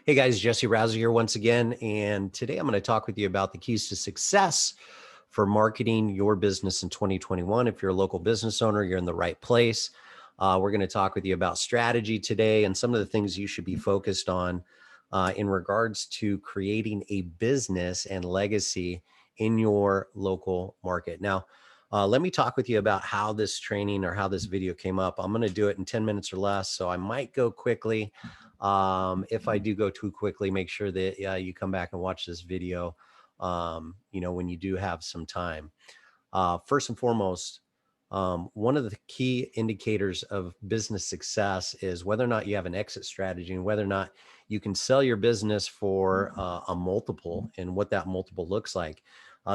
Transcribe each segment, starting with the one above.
Hey guys, Jesse Razo here once again. And today I'm going to talk with you about the keys to success for marketing your business in 2021. If you're a local business owner, you're in the right place. We're going to talk with you about strategy today and some of the things you should be focused on in regards to creating a business and legacy in your local market. Now, let me talk with you about how this training or how this video came up. I'm going to do it in 10 minutes or less, so I might go quickly. If I do go too quickly, make sure that you come back and watch this video, when you do have some time. First and foremost, one of the key indicators of business success is whether or not you have an exit strategy and whether or not you can sell your business for a multiple and what that multiple looks like.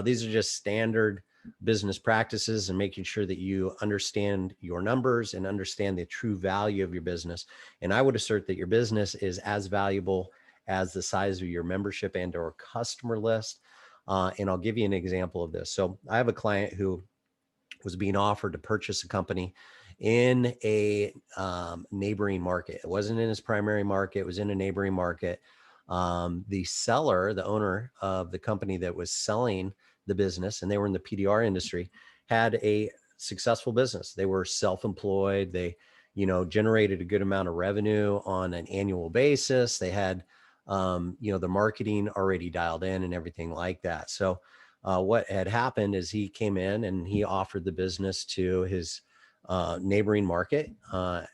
These are just standard business practices and making sure that you understand your numbers and understand the true value of your business. And I would assert that your business is as valuable as the size of your membership and or customer list. And I'll give you an example of this. So I have a client who was being offered to purchase a company in a neighboring market. It wasn't in his primary market. It was in a neighboring market. The seller, the owner of the company that was selling the business, and they were in the PDR industry, had a successful business. They were self-employed. They, generated a good amount of revenue on an annual basis. They had, the marketing already dialed in and everything like that. So what had happened is he came in and he offered the business to his neighboring market,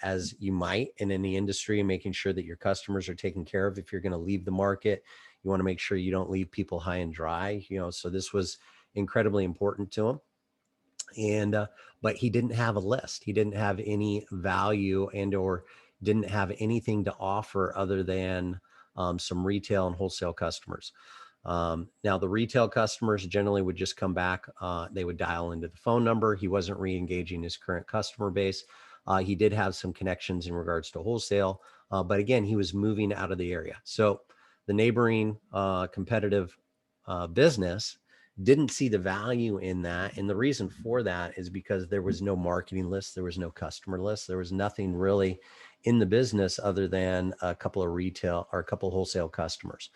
as you might in any industry, making sure that your customers are taken care of. If you're going to leave the market, you want to make sure you don't leave people high and dry, so this was incredibly important to him. And but he didn't have a list. He didn't have any value and or didn't have anything to offer other than some retail and wholesale customers. Now, the retail customers generally would just come back. They would dial into the phone number. He wasn't re-engaging his current customer base. He did have some connections in regards to wholesale, but again, he was moving out of the area. So the neighboring competitive business didn't see the value in that. And the reason for that is because there was no marketing list. There was no customer list. There was nothing really in the business other than a couple of retail or a couple of wholesale customers.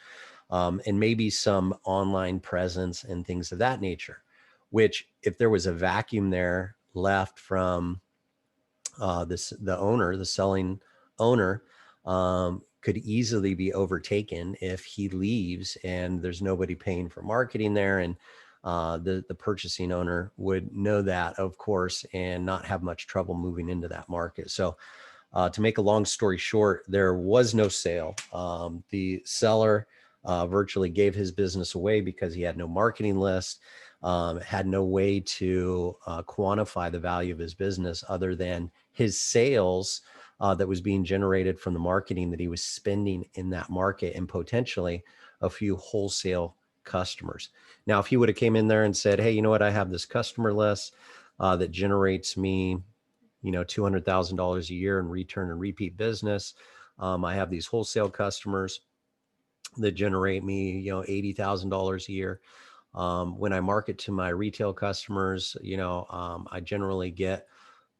And maybe some online presence and things of that nature, which if there was a vacuum there left from the selling owner, could easily be overtaken if he leaves and there's nobody paying for marketing there. And the purchasing owner would know that, of course, and not have much trouble moving into that market. So to make a long story short, there was no sale. The seller virtually gave his business away because he had no marketing list, had no way to quantify the value of his business other than his sales that was being generated from the marketing that he was spending in that market and potentially a few wholesale customers. Now, if he would have came in there and said, hey, you know what, I have this customer list that generates me, $200,000 a year in return and repeat business. I have these wholesale customers that generate me, $80,000 a year. When I market to my retail customers, I generally get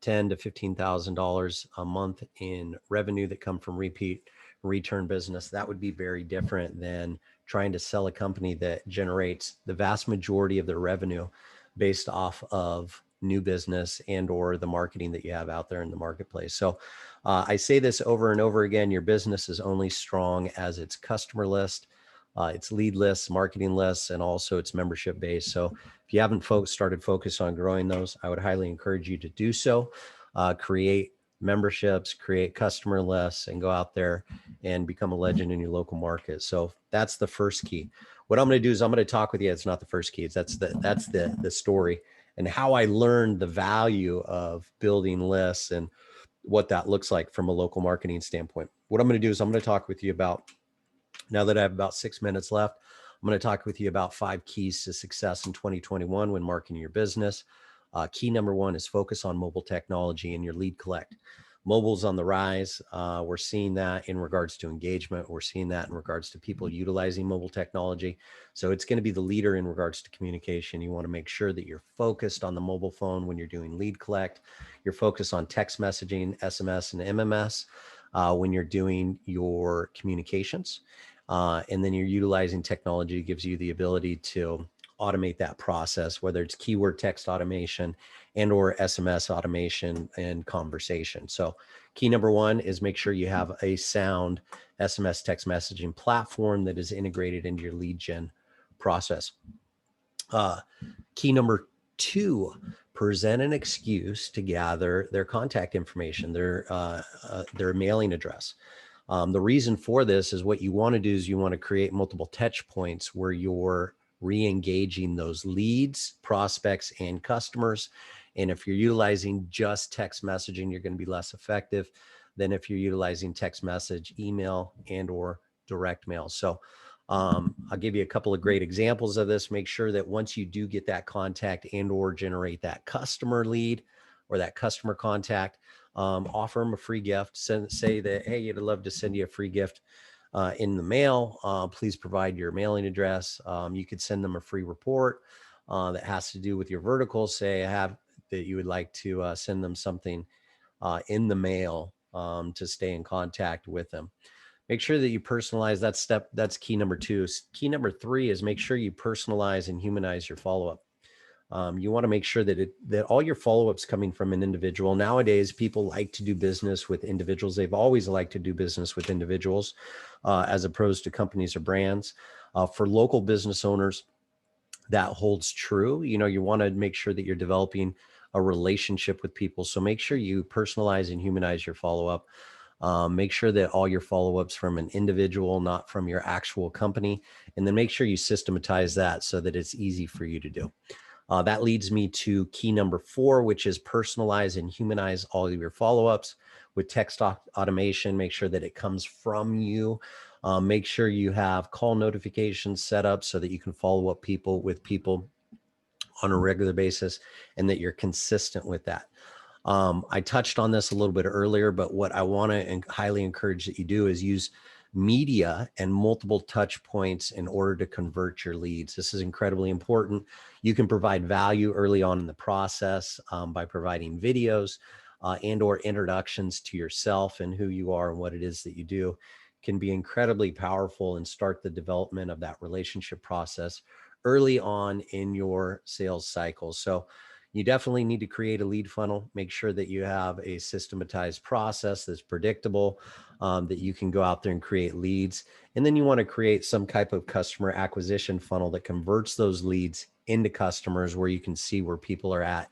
$10,000 to $15,000 a month in revenue that come from repeat return business. That would be very different than trying to sell a company that generates the vast majority of their revenue based off of new business and or the marketing that you have out there in the marketplace. So I say this over and over again, your business is only strong as its customer list, its lead lists, marketing lists, and also its membership base. So if you haven't started focus on growing those, I would highly encourage you to do so. Create memberships, create customer lists, and go out there and become a legend in your local market. So that's the first key. What I'm going to do is I'm going to talk with you. It's not the first key. That's the story and how I learned the value of building lists and what that looks like from a local marketing standpoint. What I'm going to do is I'm going to talk with you about, now that I have about 6 minutes left, I'm going to talk with you about 5 keys to success in 2021 when marketing your business. Key number 1 is focus on mobile technology and your lead collect. Mobile's on the rise. We're seeing that in regards to engagement. We're seeing that in regards to people utilizing mobile technology. So it's going to be the leader in regards to communication. You want to make sure that you're focused on the mobile phone when you're doing lead collect. You're focused on text messaging, SMS, and MMS. when you're doing your communications. And then you're utilizing technology that gives you the ability to automate that process, whether it's keyword text automation and or SMS automation and conversation. So key number one is make sure you have a sound SMS text messaging platform that is integrated into your lead gen process. Key number two, present an excuse to gather their contact information, their mailing address. The reason for this is what you want to do is you want to create multiple touch points where you're re-engaging those leads, prospects, and customers. And if you're utilizing just text messaging, you're going to be less effective than if you're utilizing text message, email, and or direct mail. So I'll give you a couple of great examples of this. Make sure that once you do get that contact and or generate that customer lead or that customer contact, offer them a free gift. Say that, hey, you'd love to send you a free gift in the mail. Please provide your mailing address. You could send them a free report that has to do with your verticals. Say I have that you would like to send them something in the mail to stay in contact with them. Make sure that you personalize that step. That's key number two. Key number three is make sure you personalize and humanize your follow-up. You want to make sure that all your follow-ups coming from an individual. Nowadays, people like to do business with individuals. They've always liked to do business with individuals as opposed to companies or brands. For local business owners, that holds true. You want to make sure that you're developing a relationship with people. So make sure you personalize and humanize your follow-up. Make sure that all your follow-ups from an individual, not from your actual company. And then make sure you systematize that so that it's easy for you to do. That leads me to key number four, which is personalize and humanize all of your follow-ups with text automation. Make sure that it comes from you. Make sure you have call notifications set up so that you can follow up with people on a regular basis and that you're consistent with that. I touched on this a little bit earlier, but what I want to highly encourage that you do is use media and multiple touch points in order to convert your leads. This is incredibly important. You can provide value early on in the process by providing videos and or introductions to yourself and who you are and what it is that you do. Can be incredibly powerful and start the development of that relationship process early on in your sales cycle. So you definitely need to create a lead funnel. Make sure that you have a systematized process that's predictable, that you can go out there and create leads. And then you want to create some type of customer acquisition funnel that converts those leads into customers where you can see where people are at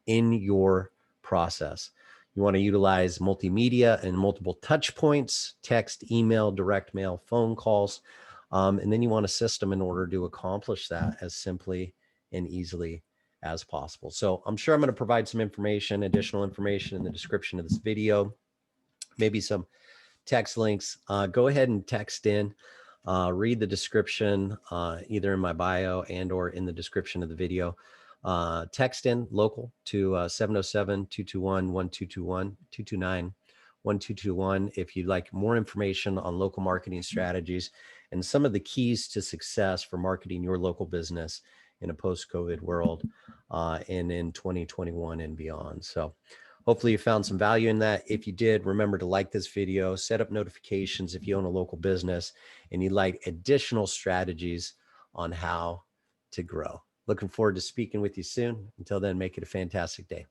in your process. You want to utilize multimedia and multiple touch points, text, email, direct mail, phone calls. And then you want a system in order to accomplish that as simply and easily as possible. So I'm sure I'm going to provide some additional information in the description of this video, maybe some text links. Go ahead and text in, read the description, either in my bio and or in the description of the video. Text in local to 707-221-1221, 229-1221 if you'd like more information on local marketing strategies and some of the keys to success for marketing your local business in a post-COVID world and in 2021 and beyond. So hopefully you found some value in that. If you did, remember to like this video, set up notifications if you own a local business and you'd like additional strategies on how to grow. Looking forward to speaking with you soon. Until then, make it a fantastic day.